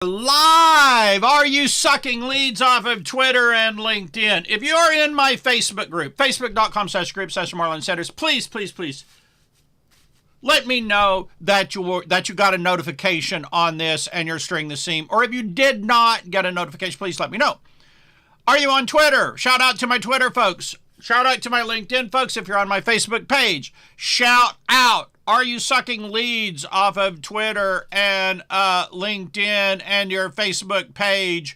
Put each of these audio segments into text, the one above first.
Live. Are you sucking leads off of Twitter and LinkedIn? If you are in my Facebook group, facebook.com/group/Marlon Sanders, please let me know that you got a notification on this and you're stringing the seam. Or if you did not get a notification, please let me know. Are you on Twitter? Shout out to my Twitter folks. Shout out to my LinkedIn folks if you're on my Facebook page. Shout out. Are you sucking leads off of Twitter and LinkedIn and your Facebook page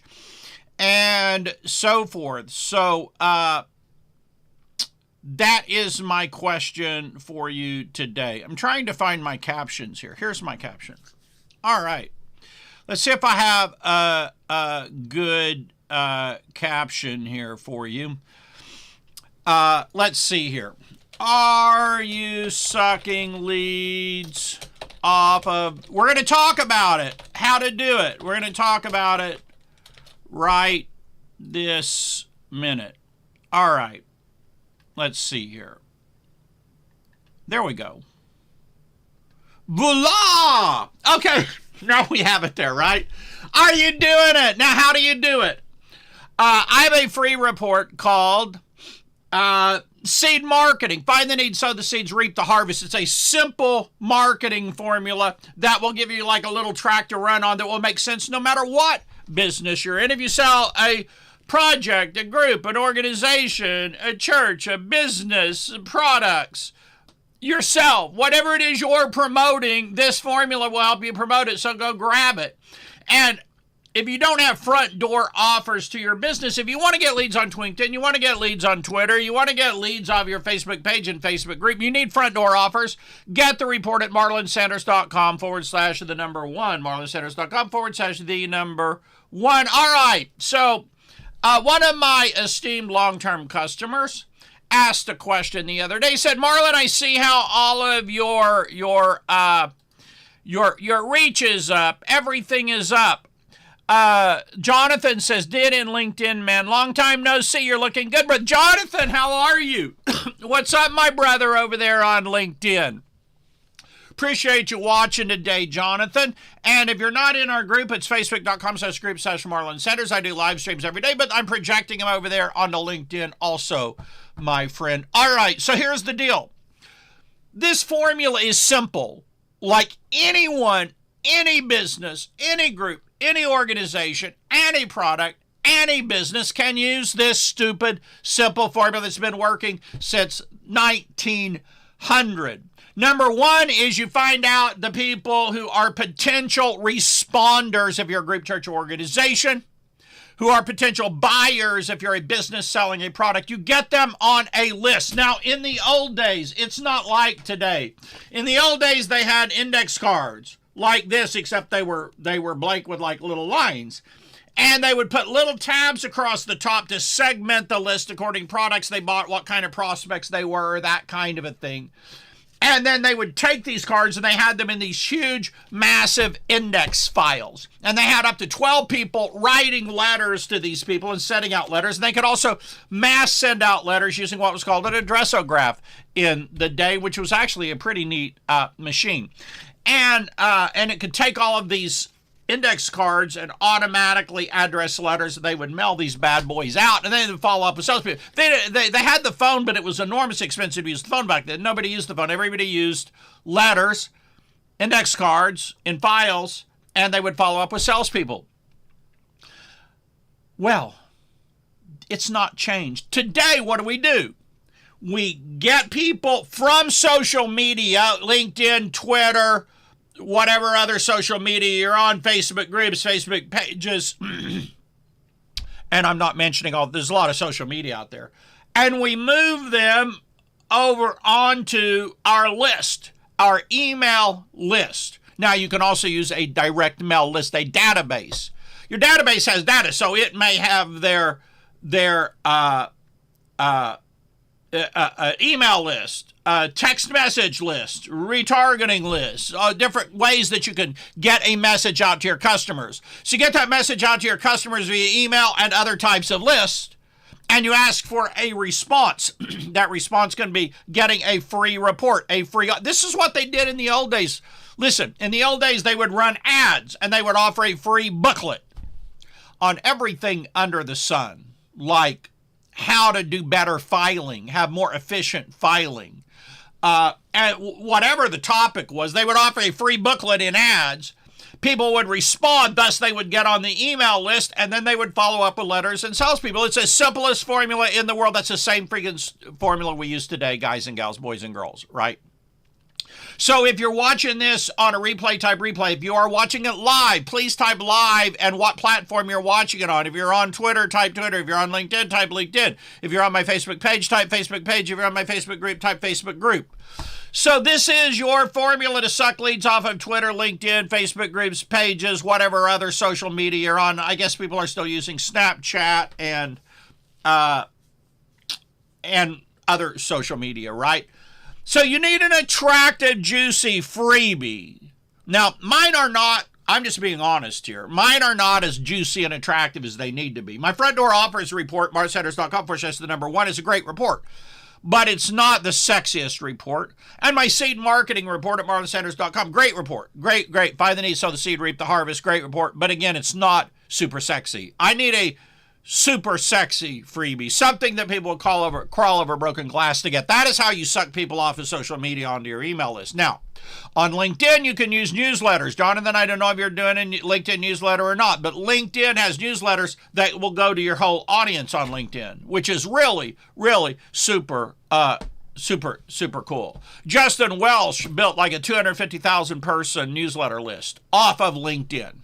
and so forth? So that is my question for you today. I'm trying to find my captions here. Here's my caption. All right. Let's see if I have a good caption here for you. Let's see here. Are you sucking leads off of... We're going to talk about it. How to do it. We're going to talk about it right this minute. All right. Let's see here. There we go. Voila! Okay. Now we have it there, right? Are you doing it? Now, how do you do it? I have a free report called... Seed marketing. Find the need, sow the seeds, reap the harvest. It's a simple marketing formula that will give you like a little track to run on that will make sense no matter what business you're in. If you sell a project, a group, an organization, a church, a business, products, yourself, whatever it is you're promoting, this formula will help you promote it. So go grab it. And if you don't have front door offers to your business, if you want to get leads on LinkedIn, you want to get leads on Twitter, you want to get leads off your Facebook page and Facebook group, you need front door offers. Get the report at marlonsanders.com/1. marlonsanders.com/1. All right. So one of my esteemed long-term customers asked a question the other day. He said, Marlon, I see how all of your reach is up. Everything is up. Jonathan says, did in LinkedIn, man. Long time no see. You're looking good. But Jonathan, how are you? What's up, my brother over there on LinkedIn? Appreciate you watching today, Jonathan. And if you're not in our group, it's facebook.com/group/Marlon Sanders. I do live streams every day, but I'm projecting them over there onto LinkedIn also, my friend. All right, so here's the deal. This formula is simple. Like anyone, any business, any group, any organization, any product, any business can use this stupid, simple formula that's been working since 1900. Number one is you find out the people who are potential responders of your group, church, or organization, who are potential buyers if you're a business selling a product. You get them on a list. Now, in the old days, it's not like today. In the old days, they had index cards like this, except they were blank with like little lines. And they would put little tabs across the top to segment the list according to products they bought, what kind of prospects they were, that kind of a thing. And then they would take these cards and they had them in these huge, massive index files. And they had up to 12 people writing letters to these people and sending out letters. And they could also mass send out letters using what was called an addressograph in the day, which was actually a pretty neat machine. And it could take all of these index cards and automatically address letters. They would mail these bad boys out, and then they would follow up with salespeople. They had the phone, but it was enormously expensive to use the phone back then. Nobody used the phone. Everybody used letters, index cards, in files, and they would follow up with salespeople. Well, it's not changed. Today, what do? We get people from social media, LinkedIn, Twitter, whatever other social media you're on, Facebook groups, Facebook pages, and I'm not mentioning there's a lot of social media out there, and we move them over onto our list, our email list. Now, you can also use a direct mail list, a database. Your database has data, so it may have their email list, text message list, retargeting list, different ways that you can get a message out to your customers. So you get that message out to your customers via email and other types of lists, and you ask for a response. That response can be getting a free report, this is what they did in the old days. Listen, in the old days, they would run ads and they would offer a free booklet on everything under the sun, like how to do better filing, have more efficient filing. And whatever the topic was, they would offer a free booklet in ads. People would respond, thus they would get on the email list, and then they would follow up with letters and salespeople. It's the simplest formula in the world. That's the same freaking formula we use today, guys and gals, boys and girls, right? So if you're watching this on a replay, type replay. If you are watching it live, please type live and what platform you're watching it on. If you're on Twitter, type Twitter. If you're on LinkedIn, type LinkedIn. If you're on my Facebook page, type Facebook page. If you're on my Facebook group, type Facebook group. So this is your formula to suck leads off of Twitter, LinkedIn, Facebook groups, pages, whatever other social media you're on. I guess people are still using Snapchat and other social media, right? So you need an attractive, juicy freebie. Now, mine are not, I'm just being honest here, mine are not as juicy and attractive as they need to be. My front door offers report, marlonsanders.com/1 is a great report, but it's not the sexiest report. And my seed marketing report at marlonsanders.com, great report. Great. Find the need, sow the seed, reap the harvest, great report. But again, it's not super sexy. I need a super sexy freebie, something that people will crawl over broken glass to get. That is how you suck people off of social media onto your email list. Now, on LinkedIn, you can use newsletters. Jonathan, I don't know if you're doing a LinkedIn newsletter or not, but LinkedIn has newsletters that will go to your whole audience on LinkedIn, which is really, really super cool. Justin Welsh built like a 250,000 person newsletter list off of LinkedIn.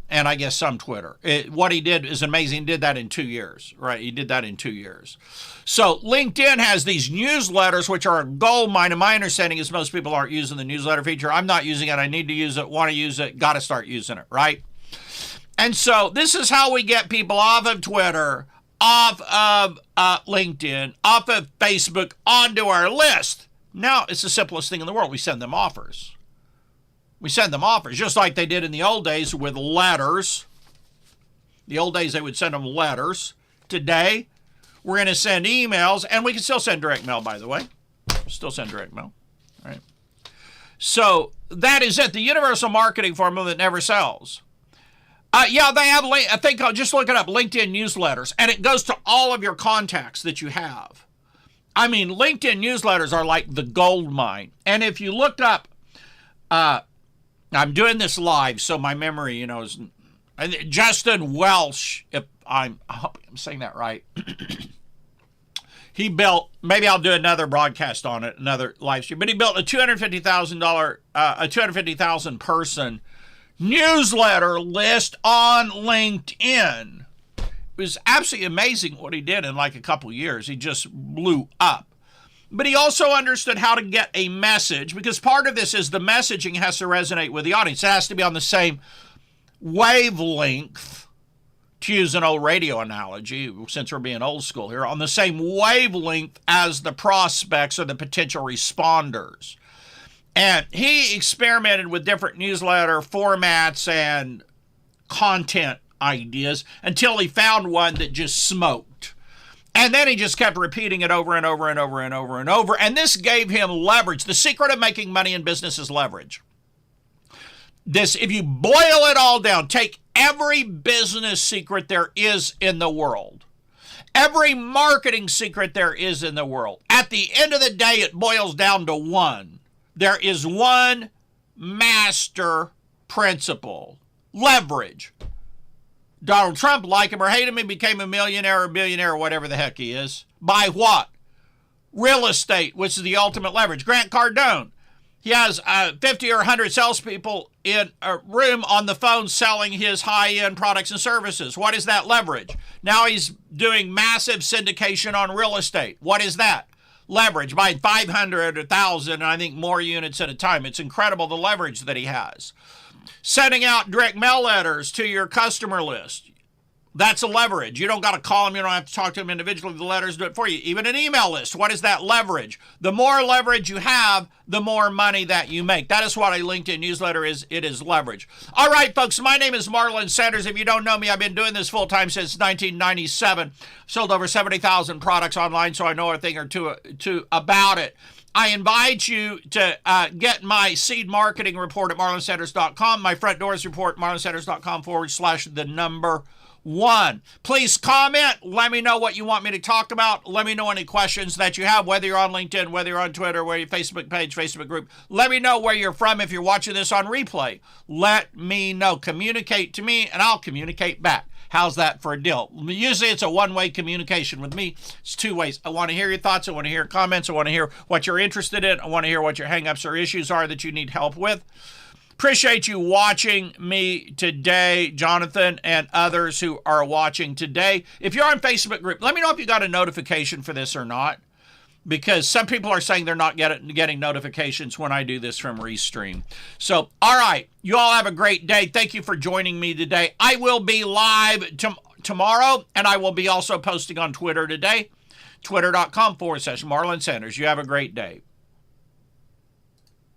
And I guess some Twitter. What he did is amazing. He did that in 2 years, right? He did that in 2 years. So LinkedIn has these newsletters, which are a gold mine. And my understanding is most people aren't using the newsletter feature. I'm not using it. I need to use it, want to use it, got to start using it, right? And so this is how we get people off of Twitter, off of LinkedIn, off of Facebook, onto our list. Now, it's the simplest thing in the world. We send them offers. We send them offers, just like they did in the old days with letters. The old days, they would send them letters. Today, we're going to send emails, and we can still send direct mail, by the way. Still send direct mail, all right? So that is it, the universal marketing formula that never sells. Yeah, they have, I think I'll just look it up, LinkedIn newsletters, and it goes to all of your contacts that you have. I mean, LinkedIn newsletters are like the gold mine. And if you looked up, I'm doing this live, so my memory, is Justin Welsh, I hope I'm saying that right. He built, maybe I'll do another broadcast on it, another live stream, but he built a $250,000 person newsletter list on LinkedIn. It was absolutely amazing what he did in like a couple years. He just blew up. But he also understood how to get a message, because part of this is the messaging has to resonate with the audience. It has to be on the same wavelength, to use an old radio analogy, since we're being old school here, on the same wavelength as the prospects or the potential responders. And he experimented with different newsletter formats and content ideas until he found one that just smoked. And then he just kept repeating it over and over and over and over and over. And this gave him leverage. The secret of making money in business is leverage. This, if you boil it all down, take every business secret there is in the world, every marketing secret there is in the world. At the end of the day, it boils down to one. There is one master principle: leverage. Donald Trump, like him or hate him, he became a millionaire or billionaire or whatever the heck he is. By what? Real estate, which is the ultimate leverage. Grant Cardone, he has 50 or 100 salespeople in a room on the phone selling his high-end products and services. What is that leverage? Now he's doing massive syndication on real estate. What is that? Leverage, buying 500, 1,000, and I think more units at a time. It's incredible the leverage that he has. Sending out direct mail letters to your customer list. That's a leverage. You don't got to call them. You don't have to talk to them individually. The letters do it for you. Even an email list. What is that leverage? The more leverage you have, the more money that you make. That is what a LinkedIn newsletter is. It is leverage. All right, folks. My name is Marlon Sanders. If you don't know me, I've been doing this full time since 1997. Sold over 70,000 products online, so I know a thing or two about it. I invite you to get my seed marketing report at marlonsanders.com, my front doors report, marlonsanders.com/1. Please comment. Let me know what you want me to talk about. Let me know any questions that you have, whether you're on LinkedIn, whether you're on Twitter, whether you're Facebook page, Facebook group. Let me know where you're from if you're watching this on replay. Let me know. Communicate to me, and I'll communicate back. How's that for a deal? Usually it's a one-way communication. With me, it's two ways. I want to hear your thoughts. I want to hear comments. I want to hear what you're interested in. I want to hear what your hang-ups or issues are that you need help with. Appreciate you watching me today, Jonathan, and others who are watching today. If you're on Facebook group, let me know if you got a notification for this or not, because some people are saying they're not getting notifications when I do this from Restream. So, all right, you all have a great day. Thank you for joining me today. I will be live tomorrow, and I will be also posting on Twitter today, twitter.com/Marlon Sanders. You have a great day.